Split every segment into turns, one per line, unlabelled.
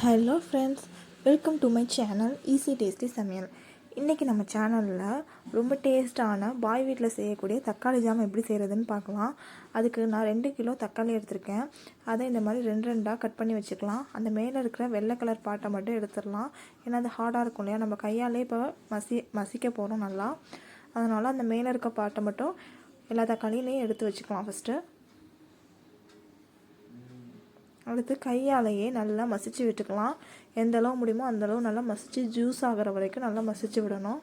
Hello friends, welcome to my channel easy tasty சமையல். இன்றைக்கி நம்ம சேனலில் ரொம்ப டேஸ்ட்டான பாய் வீட்டில் செய்யக்கூடிய தக்காளி ஜாம் எப்படி செய்கிறதுன்னு பார்க்கலாம். அதுக்கு நான் 2 கிலோ தக்காளி எடுத்திருக்கேன். அதை இந்த மாதிரி 2 கட் பண்ணி வச்சுக்கலாம். அந்த மேலே இருக்கிற வெள்ளை கலர் பாட்டை மட்டும் எடுத்துடலாம். ஏன்னா அது ஹார்டாக இருக்கும் இல்லையா, நம்ம கையாலே இப்போ மசிக்க போகிறோம் நல்லா. அதனால் அந்த மேலே இருக்க பாட்டை மட்டும் எல்லா தக்காளியிலையும் எடுத்து வச்சுக்கலாம். அடுத்து கையாலேயே நல்லா மசிச்சு விட்டுக்கலாம். எந்த அளவு முடியுமோ அந்தளவு நல்லா மசிச்சு ஜூஸ் ஆகிற வரைக்கும் நல்லா மசிச்சு விடணும்.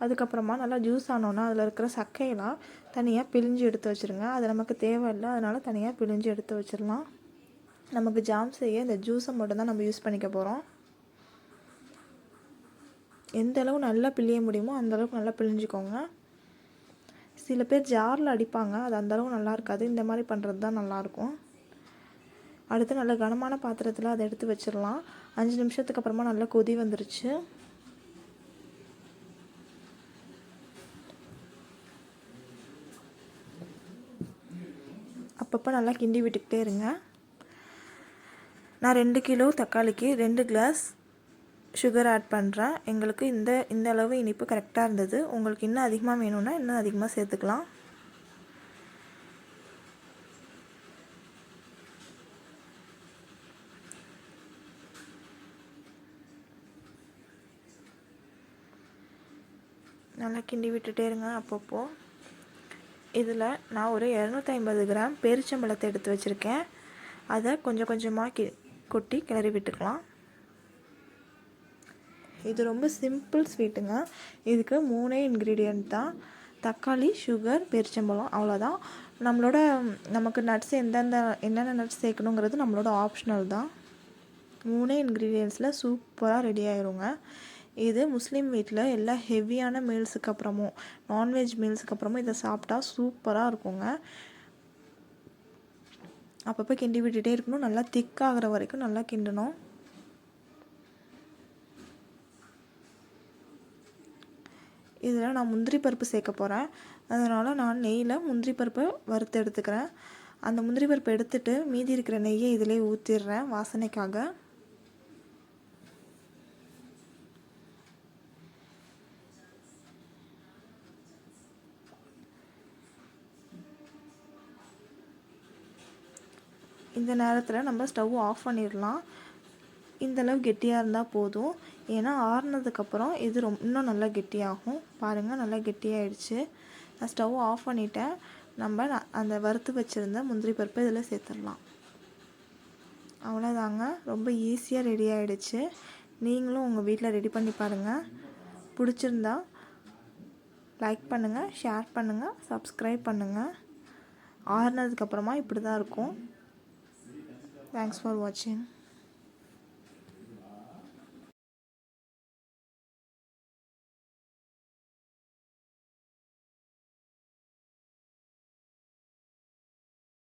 அதுக்கப்புறமா நல்லா ஜூஸ் ஆனோன்னா அதில் இருக்கிற சக்கையெல்லாம் தனியாக பிழிஞ்சு எடுத்து வச்சுருங்க. அது நமக்கு தேவையில்லை, அதனால் தனியாக பிழிஞ்சு எடுத்து வச்சிடலாம். நமக்கு ஜாம் செய்ய இந்த ஜூஸை மட்டும்தான் நம்ம யூஸ் பண்ணிக்க போகிறோம். எந்த அளவு நல்லா பிழிய முடியுமோ அந்தளவுக்கு நல்லா பிழிஞ்சிக்கோங்க. சில பேர் ஜாரில் அடிப்பாங்க, அது அந்தளவு நல்லா இருக்காது. இந்த மாதிரி பண்ணுறது தான் நல்லாயிருக்கும். அடுத்து நல்ல கனமான பாத்திரத்தில் அதை எடுத்து வச்சிடலாம். 5 நிமிஷத்துக்கு அப்புறமா நல்லா கொதி வந்துருச்சு. அப்பப்போ நல்லா கிண்டி விட்டுக்கிட்டே இருங்க. நான் 2 கிலோ தக்காளிக்கு 2 கிளாஸ் சுகர் ஆட் பண்ணுறேன். எங்களுக்கு இந்த அளவு இனிப்பு கரெக்டாக இருந்தது. உங்களுக்கு இன்னும் அதிகமாக வேணும்னா இன்னும் அதிகமாக சேர்த்துக்கலாம். நல்லா கிண்டி விட்டுட்டே இருங்க அப்பப்போ. இதில் நான் ஒரு 250 கிராம் பேரிச்சம்பழத்தை எடுத்து வச்சுருக்கேன். அதை கொஞ்சம் கொஞ்சமாக கொட்டி கிளறி விட்டுக்கலாம். இது ரொம்ப சிம்பிள் ஸ்வீட்டுங்க. இதுக்கு 3 இன்க்ரீடியன்ட் தான்: தக்காளி, சுகர், பேரிச்சம்பழம், அவ்வளோதான். நமக்கு நட்ஸ் என்னென்ன நட்ஸ் சேர்க்கணுங்கிறது நம்மளோட ஆப்ஷனல் தான். 3 இன்க்ரீடியன்ட்ஸில் சூப்பராக ரெடி ஆயிருங்க. இது முஸ்லீம் வீட்டில் எல்லா ஹெவியான மீல்ஸுக்கு அப்புறமும், நான்வெஜ் மீல்ஸுக்கு அப்புறமும் இதை சாப்பிட்டா சூப்பராக இருக்குங்க. அப்பப்போ கிண்டி விட்டுட்டே இருக்கணும். நல்லா திக்காகிற வரைக்கும் நல்லா கிண்டணும். இதில் நான் முந்திரி பருப்பு சேர்க்க போகிறேன். அதனால் நான் நெய்யில் முந்திரி பருப்பை வறுத்து எடுத்துக்கிறேன். அந்த முந்திரி பருப்பை எடுத்துகிட்டு மீதி இருக்கிற நெய்யை இதிலே ஊற்றிடுறேன் வாசனைக்காக. இந்த நேரத்தில் நம்ம ஸ்டவ் ஆஃப் பண்ணிடலாம். இந்தளவு கெட்டியாக இருந்தால் போதும். ஏன்னா ஆறுனதுக்கப்புறம் இது இன்னும் நல்லா கெட்டியாகும். பாருங்கள், நல்லா கெட்டியாகிடுச்சு. நான் ஸ்டவ் ஆஃப் பண்ணிவிட்டேன். நம்ம அந்த வறுத்து வச்சுருந்த முந்திரி பருப்பை இதில் சேர்த்துடலாம். அவ்வளோதாங்க, ரொம்ப ஈஸியாக ரெடி ஆகிடுச்சு. நீங்களும் உங்கள் வீட்டில் ரெடி பண்ணி பாருங்கள். பிடிச்சிருந்தா லைக் பண்ணுங்கள், ஷேர் பண்ணுங்கள், சப்ஸ்கிரைப் பண்ணுங்கள். ஆறுனதுக்கப்புறமா இப்படி தான் இருக்கும். Thanks for watching.